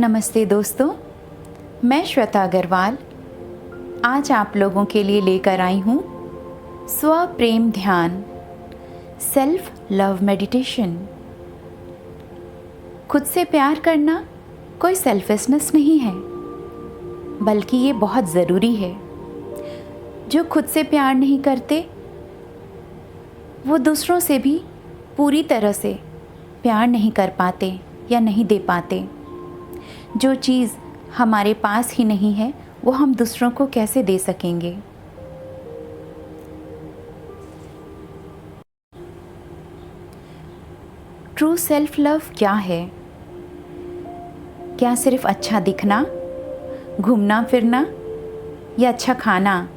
नमस्ते दोस्तों, मैं श्वेता अग्रवाल आज आप लोगों के लिए लेकर आई हूँ स्व प्रेम ध्यान, सेल्फ लव मेडिटेशन। खुद से प्यार करना कोई सेल्फिशनेस नहीं है, बल्कि ये बहुत ज़रूरी है। जो खुद से प्यार नहीं करते वो दूसरों से भी पूरी तरह से प्यार नहीं कर पाते या नहीं दे पाते। जो चीज़ हमारे पास ही नहीं है वो हम दूसरों को कैसे दे सकेंगे। ट्रू सेल्फ लव क्या है? क्या सिर्फ अच्छा दिखना, घूमना फिरना या अच्छा खाना?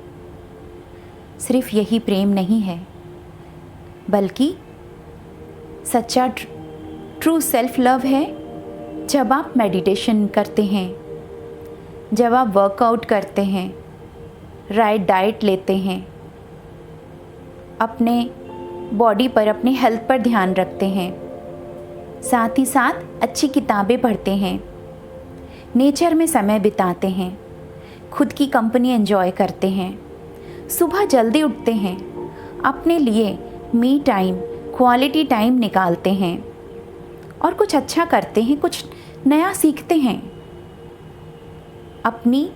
सिर्फ यही प्रेम नहीं है, बल्कि सच्चा ट्रू सेल्फ लव है जब आप मेडिटेशन करते हैं, जब आप वर्कआउट करते हैं, राइट डाइट लेते हैं, अपने बॉडी पर, अपने हेल्थ पर ध्यान रखते हैं, साथ ही साथ अच्छी किताबें पढ़ते हैं, नेचर में समय बिताते हैं, खुद की कंपनी एंजॉय करते हैं, सुबह जल्दी उठते हैं, अपने लिए मी टाइम, क्वालिटी टाइम निकालते हैं और कुछ अच्छा करते हैं, कुछ नया सीखते हैं, अपनी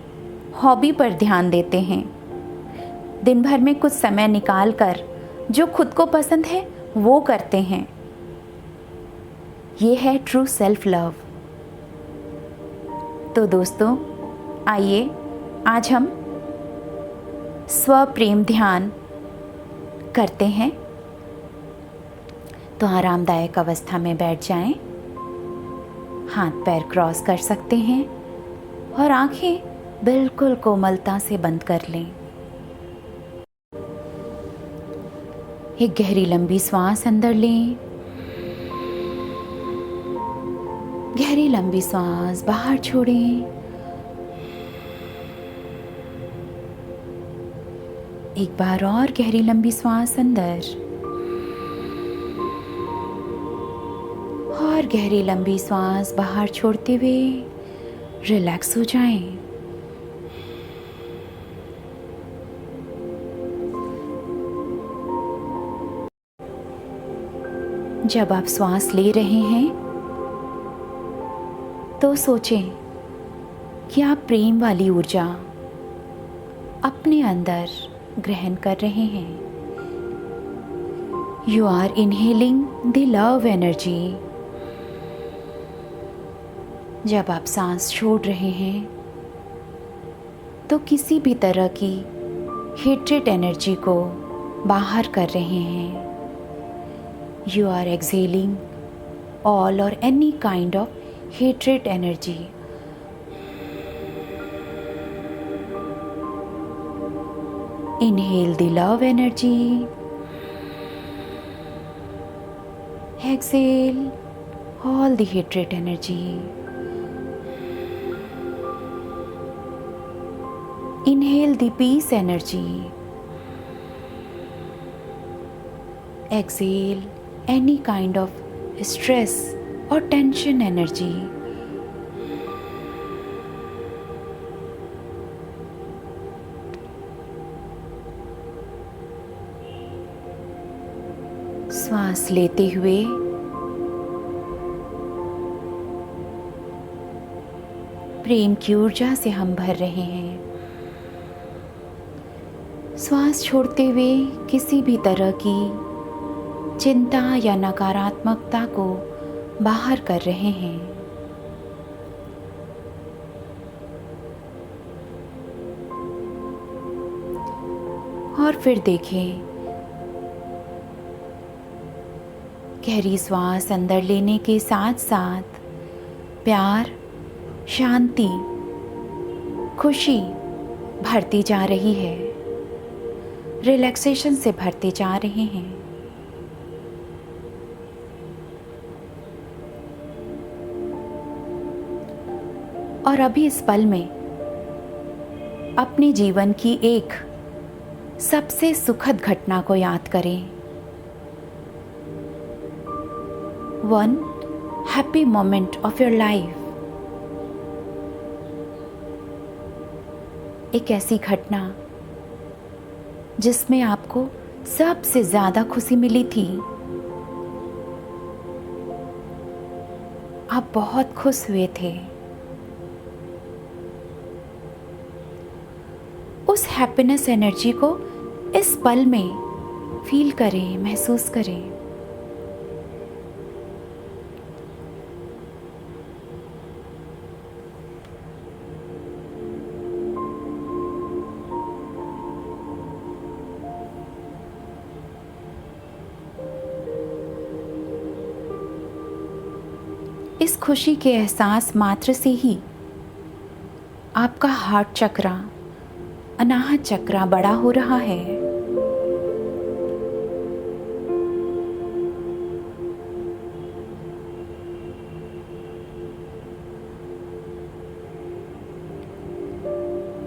हॉबी पर ध्यान देते हैं। दिन भर में कुछ समय निकाल कर जो खुद को पसंद है वो करते हैं। ये है ट्रू सेल्फ लव। तो दोस्तों, आइए आज हम स्व प्रेम ध्यान करते हैं। तो आरामदायक अवस्था में बैठ जाएं, हाथ पैर क्रॉस कर सकते हैं और आंखें बिल्कुल कोमलता से बंद कर लें। एक गहरी लंबी सांस अंदर लें, गहरी लंबी सांस बाहर छोड़ें। एक बार और गहरी लंबी सांस अंदर और गहरी लंबी सांस बाहर छोड़ते हुए रिलैक्स हो जाएं। जब आप सांस ले रहे हैं तो सोचें कि आप प्रेम वाली ऊर्जा अपने अंदर ग्रहण कर रहे हैं। You are inhaling the love energy. जब आप सांस छोड़ रहे हैं तो किसी भी तरह की हेट्रेड एनर्जी को बाहर कर रहे हैं। यू आर एक्सहेलिंग ऑल और any kind of hatred energy. Inhale the love energy, exhale all the hatred energy. Inhale the peace energy. Exhale any kind of stress or tension energy. श्वास लेते हुए प्रेम की ऊर्जा से हम भर रहे हैं। श्वास छोड़ते हुए किसी भी तरह की चिंता या नकारात्मकता को बाहर कर रहे हैं। और फिर देखें, गहरी श्वास अंदर लेने के साथ साथ प्यार, शांति, खुशी भरती जा रही है, रिलैक्सेशन से भरते जा रहे हैं। और अभी इस पल में अपने जीवन की एक सबसे सुखद घटना को याद करें। One happy moment of your life एक ऐसी घटना जिसमें आपको सबसे ज़्यादा खुशी मिली थी। आप बहुत खुश हुए थे। उस हैप्पीनेस एनर्जी को इस पल में फील करें, महसूस करें। इस खुशी के एहसास मात्र से ही आपका हार्ट चक्रा, अनाहत चक्रा बड़ा हो रहा है।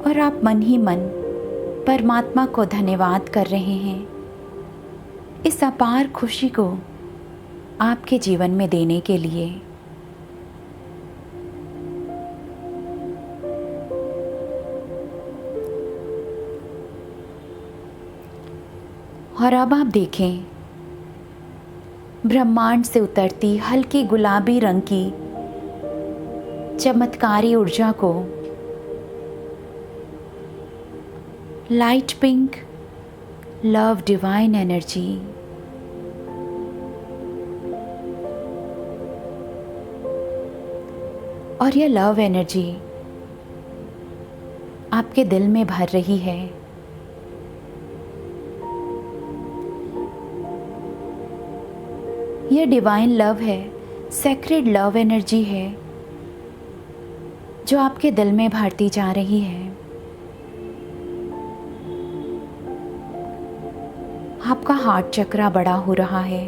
और आप मन ही मन परमात्मा को धन्यवाद कर रहे हैं इस अपार खुशी को आपके जीवन में देने के लिए। और अब आप देखें, ब्रह्मांड से उतरती हल्की गुलाबी रंग की चमत्कारी ऊर्जा को light pink love divine energy और यह लव एनर्जी आपके दिल में भर रही है। यह डिवाइन लव है, सेक्रेड लव एनर्जी है जो आपके दिल में भरती जा रही है। आपका हार्ट चक्रा बड़ा हो रहा है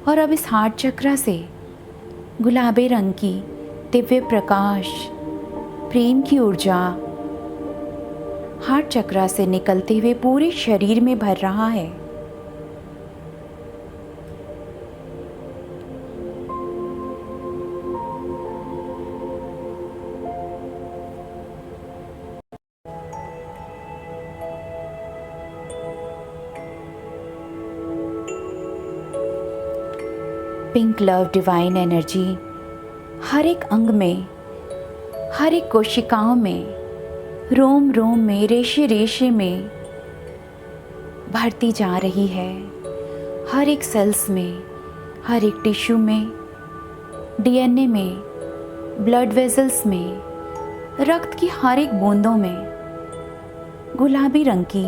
और अब इस हार्ट चक्रा से गुलाबी रंग की दिव्य प्रकाश, प्रेम की ऊर्जा हार्ट चक्रा से निकलते हुए पूरे शरीर में भर रहा है। पिंक लव डिवाइन एनर्जी हर एक अंग में, हर एक कोशिकाओं में, रोम रोम में, रेशे रेशे में भरती जा रही है। हर एक सेल्स में, हर एक टिश्यू में, डीएनए में, ब्लड वेसल्स में, रक्त की हर एक बूंदों में गुलाबी रंग की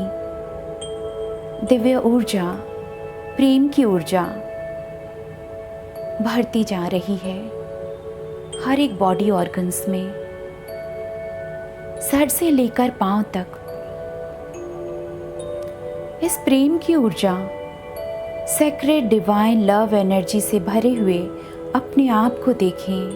दिव्य ऊर्जा, प्रेम की ऊर्जा भरती जा रही है। हर एक बॉडी ऑर्गन्स में, सर से लेकर पांव तक इस प्रेम की ऊर्जा, सेक्रेड डिवाइन लव एनर्जी से भरे हुए अपने आप को देखें।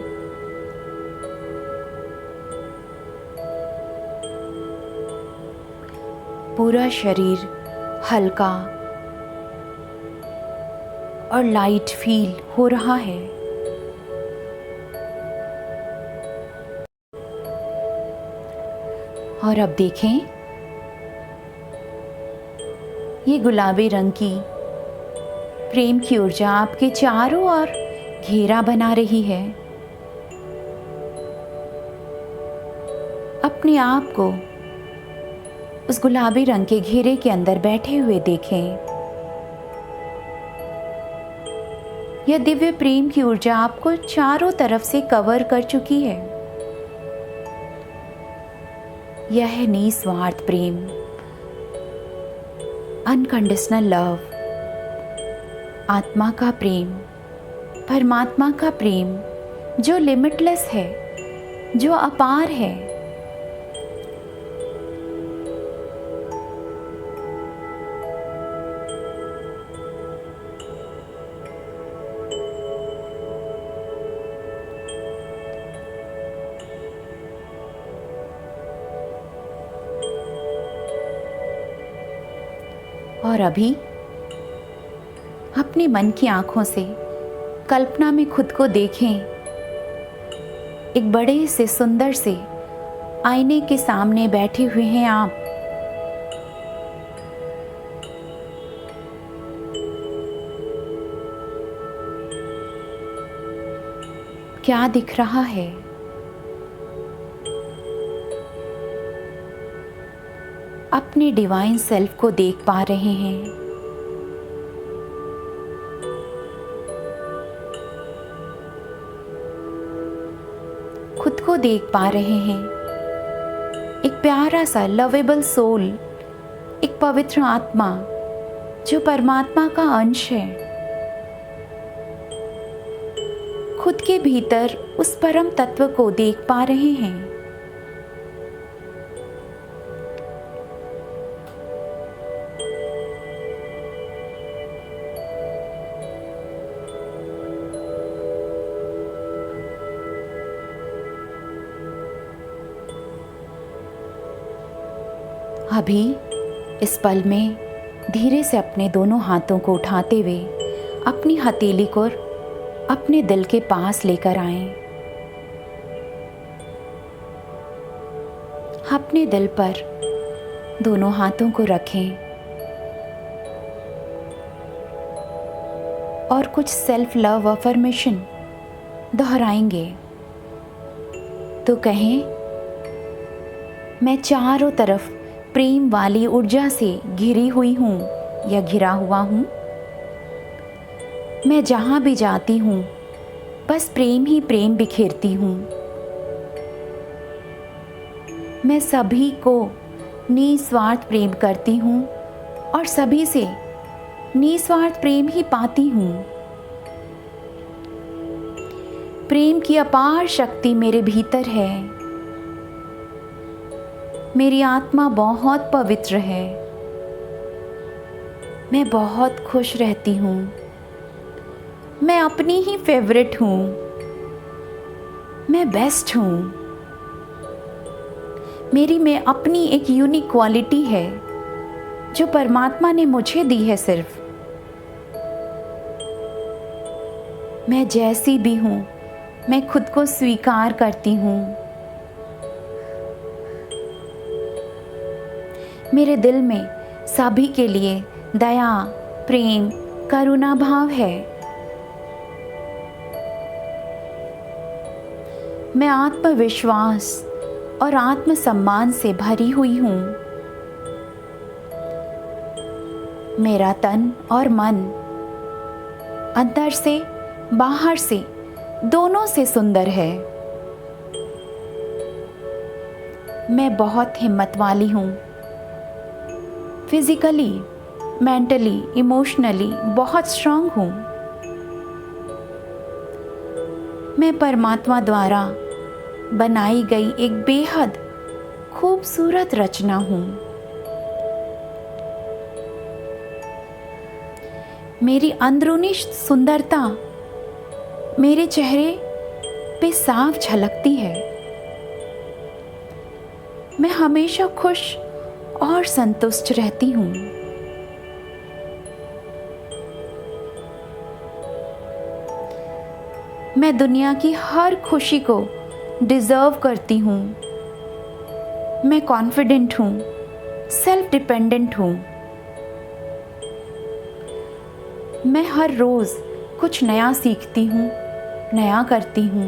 पूरा शरीर हल्का और लाइट फील हो रहा है। और अब देखें, ये गुलाबी रंग की प्रेम की ऊर्जा आपके चारों ओर घेरा बना रही है। अपने आप को उस गुलाबी रंग के घेरे के अंदर बैठे हुए देखें। यह दिव्य प्रेम की ऊर्जा आपको चारों तरफ से कवर कर चुकी है। यह है निस्वार्थ प्रेम, अनकंडीशनल लव, आत्मा का प्रेम, परमात्मा का प्रेम जो लिमिटलेस है, जो अपार है। और अभी अपने मन की आंखों से कल्पना में खुद को देखें एक बड़े से सुंदर से आईने के सामने बैठे हुए हैं आप। क्या दिख रहा है? अपने डिवाइन सेल्फ को देख पा रहे हैं। खुद को देख पा रहे हैं। एक प्यारा सा लवेबल सोल, एक पवित्र आत्मा जो परमात्मा का अंश है। खुद के भीतर उस परम तत्व को देख पा रहे हैं। अभी इस पल में धीरे से अपने दोनों हाथों को उठाते हुए अपनी हथेली को अपने दिल के पास लेकर आएं। अपने दिल पर दोनों हाथों को रखें और कुछ सेल्फ लव अफर्मेशन दोहराएंगे। तो कहें, मैं चारों तरफ प्रेम वाली ऊर्जा से घिरी हुई हूँ या घिरा हुआ हूँ। मैं जहाँ भी जाती हूँ बस प्रेम ही प्रेम बिखेरती हूँ। मैं सभी को निस्वार्थ प्रेम करती हूँ और सभी से निस्वार्थ प्रेम ही पाती हूँ। प्रेम की अपार शक्ति मेरे भीतर है। मेरी आत्मा बहुत पवित्र है। मैं बहुत खुश रहती हूँ। मैं अपनी ही फेवरेट हूँ। मैं बेस्ट हूँ। मेरी में अपनी एक यूनिक क्वालिटी है जो परमात्मा ने मुझे दी है। सिर्फ मैं जैसी भी हूँ, मैं खुद को स्वीकार करती हूँ। मेरे दिल में सभी के लिए दया, प्रेम, करुणा भाव है। मैं आत्मविश्वास और आत्मसम्मान से भरी हुई हूँ। मेरा तन और मन अंदर से बाहर से दोनों से सुंदर है। मैं बहुत हिम्मत वाली हूँ। फिजिकली, मेंटली, इमोशनली बहुत स्ट्रांग हूँ। मैं परमात्मा द्वारा बनाई गई एक बेहद खूबसूरत रचना हूँ। मेरी अंदरूनी सुंदरता मेरे चेहरे पे साफ झलकती है। मैं हमेशा खुश और संतुष्ट रहती हूँ। मैं दुनिया की हर खुशी को डिजर्व करती हूँ। मैं कॉन्फिडेंट हूँ, सेल्फ डिपेंडेंट हूँ। मैं हर रोज कुछ नया सीखती हूँ, नया करती हूँ।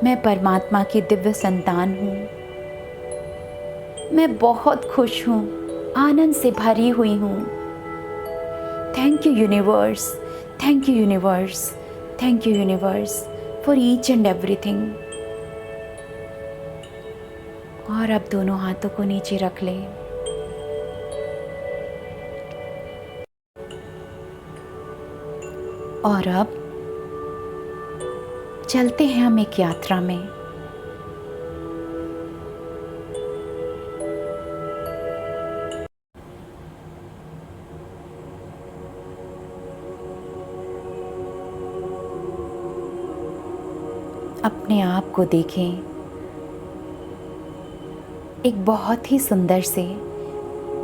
मैं परमात्मा की दिव्य संतान हूँ। मैं बहुत खुश हूँ, आनंद से भरी हुई हूँ। Thank you universe, thank you universe, thank you universe for each and everything. और अब दोनों हाथों को नीचे रख लें। और अब चलते हैं हम एक यात्रा में। अपने आप को देखें एक बहुत ही सुंदर से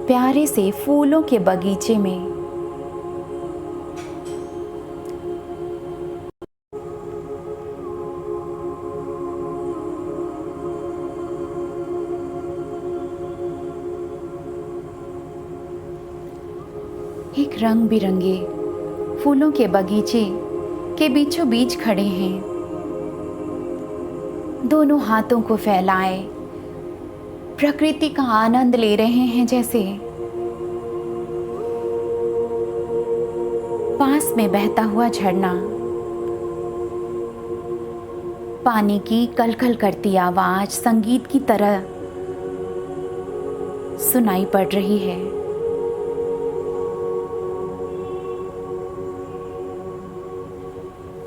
प्यारे से फूलों के बगीचे में। एक रंग बिरंगे फूलों के बगीचे के बीचों बीच खड़े हैं। दोनों हाथों को फैलाए प्रकृति का आनंद ले रहे हैं। जैसे पास में बहता हुआ झरना, पानी की कलकल करती आवाज संगीत की तरह सुनाई पड़ रही है।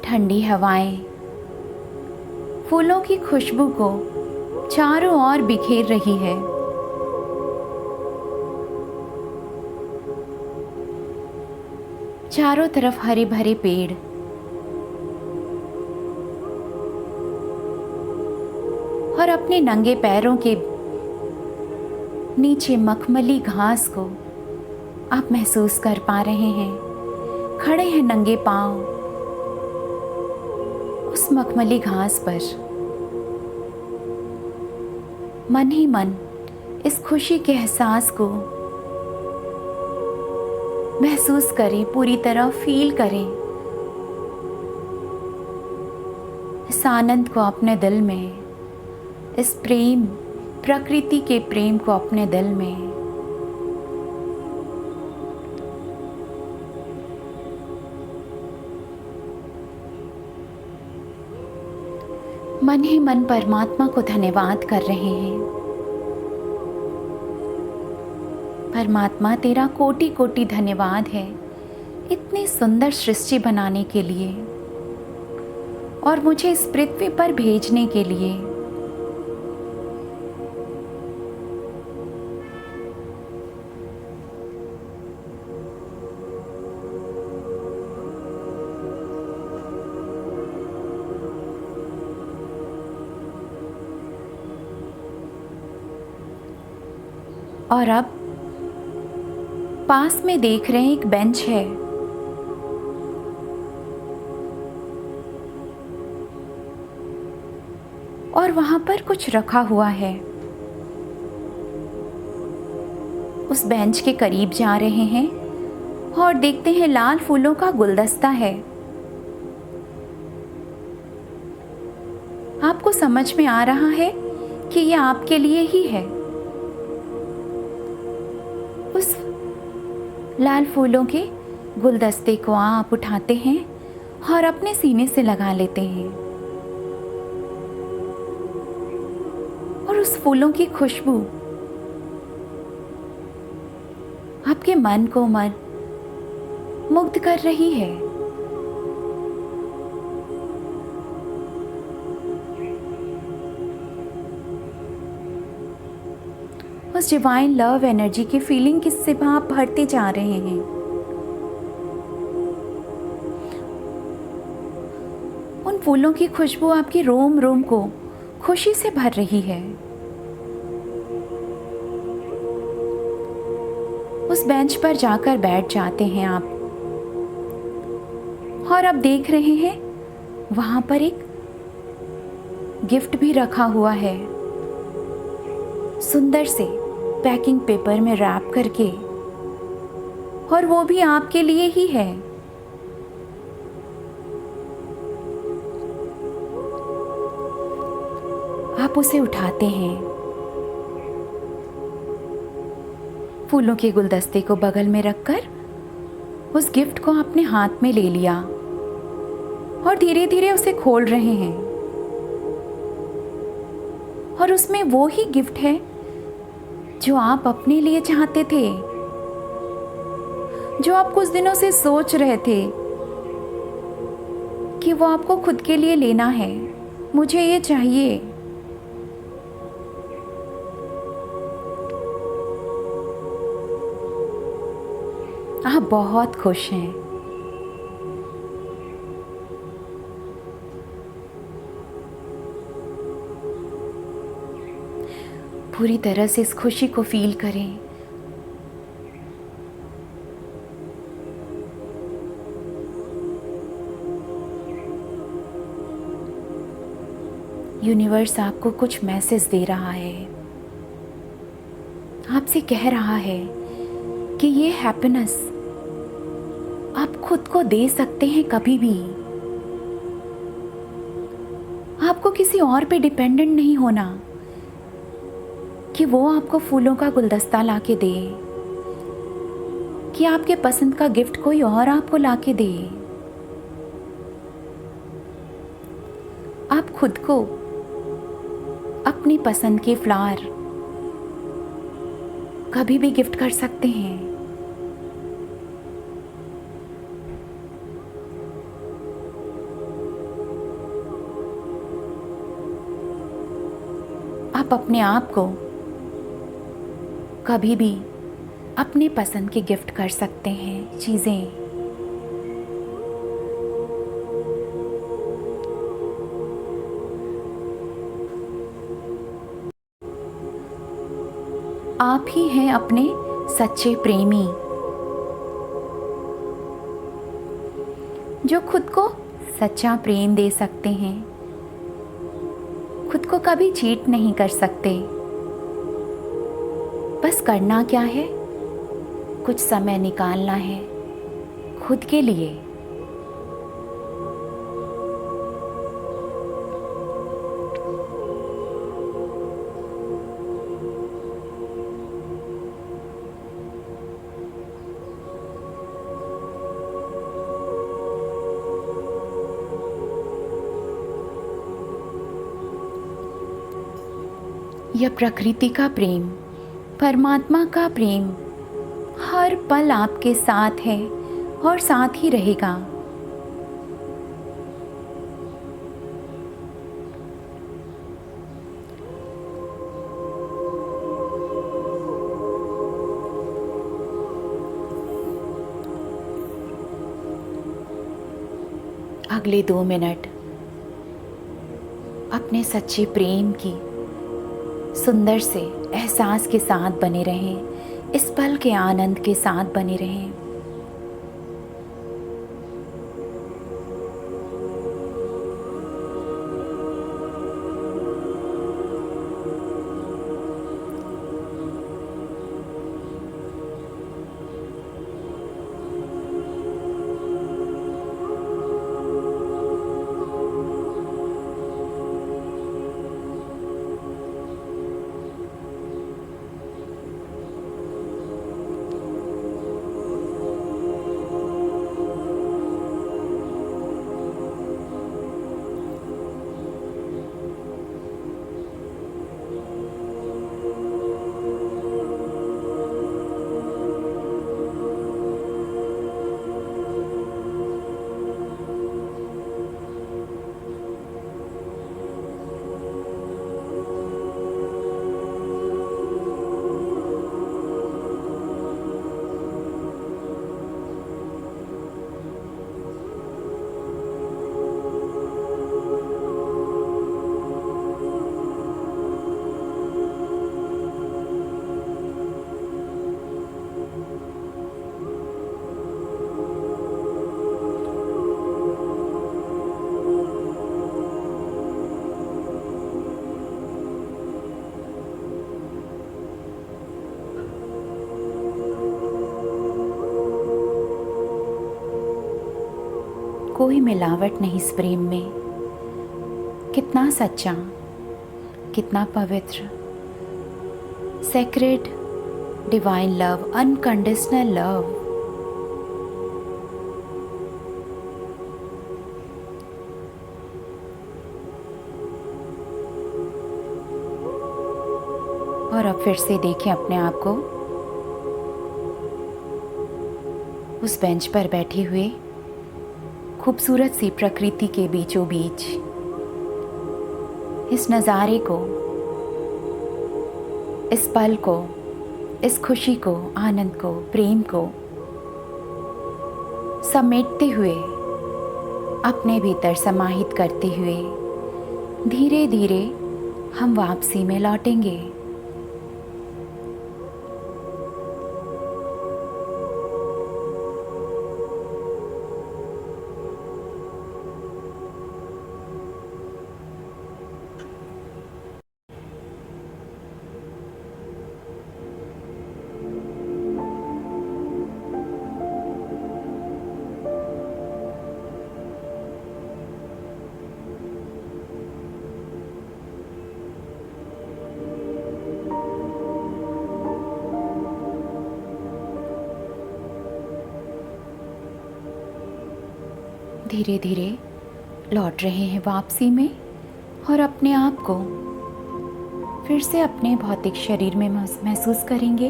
ठंडी हवाएं फूलों की खुशबू को चारों ओर बिखेर रही है। चारों तरफ हरे भरे पेड़, और अपने नंगे पैरों के नीचे मखमली घास को आप महसूस कर पा रहे हैं। खड़े हैं नंगे पांव उस मखमली घास पर। मन ही मन इस खुशी के एहसास को महसूस करें, पूरी तरह फील करें। इस आनंद को अपने दिल में, इस प्रेम, प्रकृति के प्रेम को अपने दिल में। मन ही मन परमात्मा को धन्यवाद कर रहे हैं। परमात्मा तेरा कोटि कोटि धन्यवाद है इतनी सुंदर सृष्टि बनाने के लिए और मुझे इस पृथ्वी पर भेजने के लिए। और अब पास में देख रहे हैं एक बेंच है। और वहां पर कुछ रखा हुआ है। उस बेंच के करीब जा रहे हैं और देखते हैं लाल फूलों का गुलदस्ता है। आपको समझ में आ रहा है कि यह आपके लिए ही है। उस लाल फूलों के गुलदस्ते को आप उठाते हैं और अपने सीने से लगा लेते हैं और उस फूलों की खुशबू आपके मन को मुग्ध कर रही है। उस डिवाइन लव एनर्जी की फीलिंग किससे आप भरते जा रहे हैं। उन फूलों की खुशबू आपकी रोम रोम को खुशी से भर रही है। उस बेंच पर जाकर बैठ जाते हैं आप और अब देख रहे हैं वहां पर एक गिफ्ट भी रखा हुआ है, सुंदर से पैकिंग पेपर में रैप करके, और वो भी आपके लिए ही है। आप उसे उठाते हैं, फूलों के गुलदस्ते को बगल में रखकर उस गिफ्ट को अपने हाथ में ले लिया और धीरे धीरे उसे खोल रहे हैं। और उसमें वो ही गिफ्ट है जो आप अपने लिए चाहते थे, जो आप कुछ दिनों से सोच रहे थे कि वो आपको खुद के लिए लेना है, मुझे ये चाहिए। आप बहुत खुश हैं। पूरी तरह से इस खुशी को फील करें। यूनिवर्स आपको कुछ मैसेज दे रहा है, आपसे कह रहा है कि ये हैप्पीनेस आप खुद को दे सकते हैं कभी भी। आपको किसी और पे डिपेंडेंट नहीं होना कि वो आपको फूलों का गुलदस्ता ला के दे, कि आपके पसंद का गिफ्ट कोई और आपको ला के दे। आप खुद को अपनी पसंद के फ्लावर कभी भी गिफ्ट कर सकते हैं। आप अपने आप को कभी भी अपने पसंद के गिफ्ट कर सकते हैं चीज़ें। आप ही हैं अपने सच्चे प्रेमी, जो खुद को सच्चा प्रेम दे सकते हैं। खुद को कभी चीट नहीं कर सकते। बस करना क्या है, कुछ समय निकालना है खुद के लिए। यह प्रकृति का प्रेम, परमात्मा का प्रेम हर पल आपके साथ है और साथ ही रहेगा। अगले 2 मिनट अपने सच्चे प्रेम की सुंदर से एहसास के साथ बने रहें, इस पल के आनंद के साथ बने रहें। कोई मिलावट नहीं इस प्रेम में। कितना सच्चा, कितना पवित्र, sacred, divine love, unconditional love. और अब फिर से देखें अपने आप को उस बेंच पर बैठे हुए खूबसूरत सी प्रकृति के बीचों बीच। इस नज़ारे को, इस पल को, इस खुशी को, आनंद को, प्रेम को समेटते हुए, अपने भीतर समाहित करते हुए धीरे धीरे हम वापसी में लौटेंगे। धीरे धीरे लौट रहे हैं वापसी में और अपने आप को फिर से अपने भौतिक शरीर में महसूस करेंगे,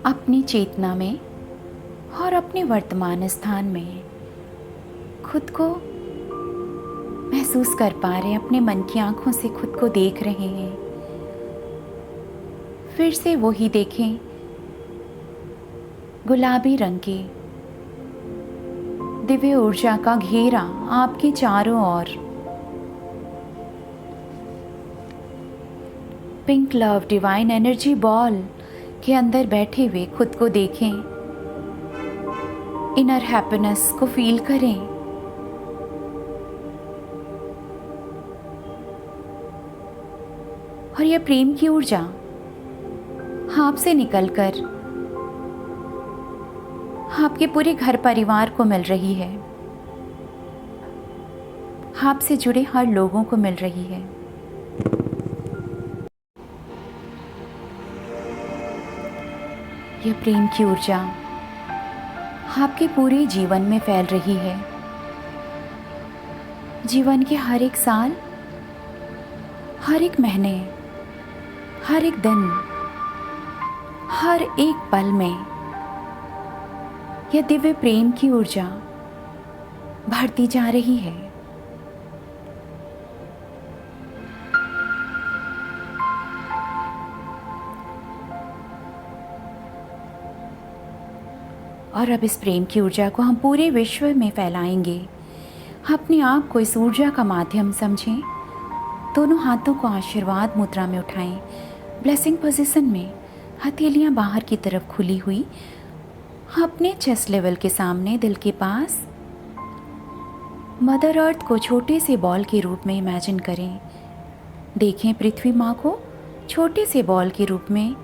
अपनी चेतना में और अपने वर्तमान स्थान में खुद को महसूस कर पा रहे हैं, अपने मन की आंखों से खुद को देख रहे हैं। फिर से वही देखें, गुलाबी रंग की दिव्य ऊर्जा का घेरा आपके चारों ओर। Pink love divine energy ball के अंदर बैठे हुए खुद को देखें, इनर हैप्पीनेस को फील करें। और यह प्रेम की ऊर्जा आपसे निकलकर आपके पूरे घर परिवार को मिल रही है, आपसे जुड़े हर लोगों को मिल रही है। यह प्रेम की ऊर्जा आपके पूरे जीवन में फैल रही है। जीवन के हर एक साल, हर एक महीने, हर एक दिन, हर एक पल में यह दिव्य प्रेम की ऊर्जा बढ़ती जा रही है। और अब इस प्रेम की ऊर्जा को हम पूरे विश्व में फैलाएंगे। अपने आप को इस ऊर्जा का माध्यम समझें। दोनों हाथों को आशीर्वाद मुद्रा में उठाएं, ब्लेसिंग पोजीशन में, हथेलियां बाहर की तरफ खुली हुई, अपने चेस्ट लेवल के सामने दिल के पास। मदर अर्थ को छोटे से बॉल के रूप में इमेजिन करें। देखें पृथ्वी माँ को छोटे से बॉल के रूप में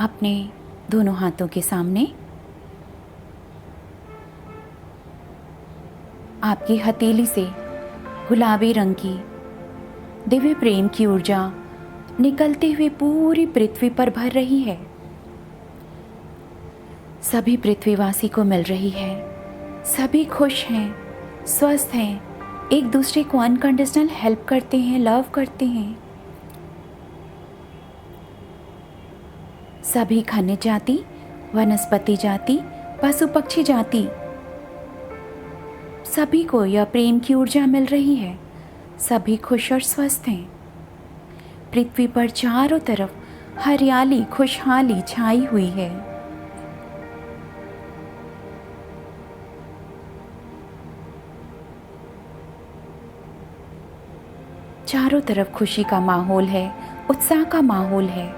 अपने दोनों हाथों के सामने। आपकी हथेली से गुलाबी रंग की दिव्य प्रेम की ऊर्जा निकलते हुए पूरी पृथ्वी पर भर रही है। सभी पृथ्वीवासी को मिल रही है। सभी खुश हैं, स्वस्थ हैं, एक दूसरे को अनकंडीशनल हेल्प करते हैं, लव करते हैं। सभी खनिज जाति, वनस्पति जाति, पशु पक्षी जाति, सभी को यह प्रेम की ऊर्जा मिल रही है। सभी खुश और स्वस्थ हैं। पृथ्वी पर चारों तरफ हरियाली, खुशहाली छाई हुई है। चारों तरफ खुशी का माहौल है, उत्साह का माहौल है।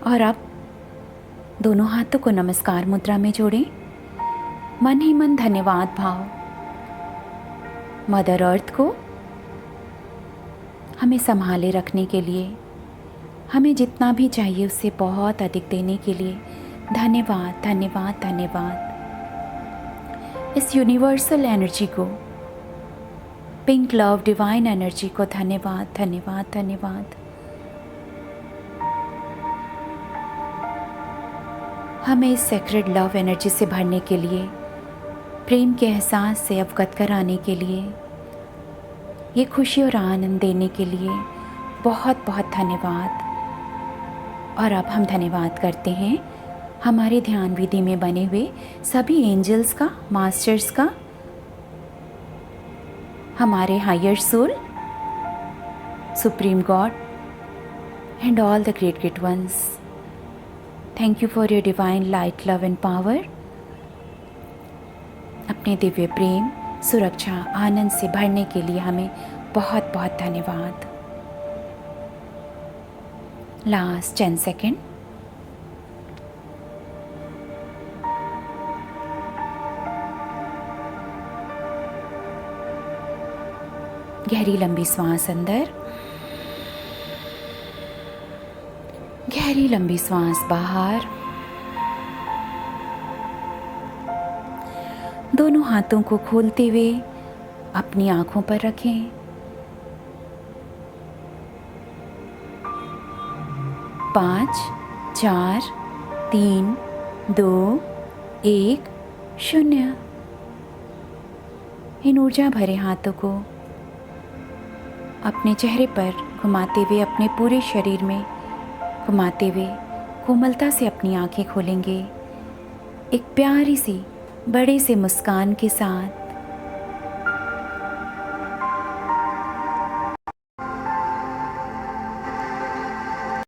और अब दोनों हाथों को नमस्कार मुद्रा में जोड़ें। मन ही मन धन्यवाद भाव मदर अर्थ को हमें संभाले रखने के लिए, हमें जितना भी चाहिए उससे बहुत अधिक देने के लिए धन्यवाद, धन्यवाद, धन्यवाद। इस यूनिवर्सल एनर्जी को, पिंक लव डिवाइन एनर्जी को धन्यवाद, धन्यवाद, धन्यवाद। हमें इस सेक्रेड लव एनर्जी से भरने के लिए, प्रेम के एहसास से अवगत कराने के लिए, ये खुशी और आनंद देने के लिए बहुत बहुत धन्यवाद। और अब हम धन्यवाद करते हैं हमारे ध्यान विधि में बने हुए सभी एंजल्स का, मास्टर्स का, हमारे higher soul, supreme God and all the great great ones. Thank you for your divine light, love and power. अपने दिव्य प्रेम, सुरक्षा, आनंद से भरने के लिए हमें बहुत बहुत धन्यवाद। Last 10 second. गहरी लंबी सांस अंदर, गहरी लंबी सांस बाहर। दोनों हाथों को खोलते हुए अपनी आंखों पर रखें। पाँच, 4, 3, 2, 1, 0। इन ऊर्जा भरे हाथों को अपने चेहरे पर घुमाते हुए अपने पूरे शरीर में घुमाते हुए कोमलता से अपनी आंखें खोलेंगे। एक प्यारी सी बड़े से मुस्कान के साथ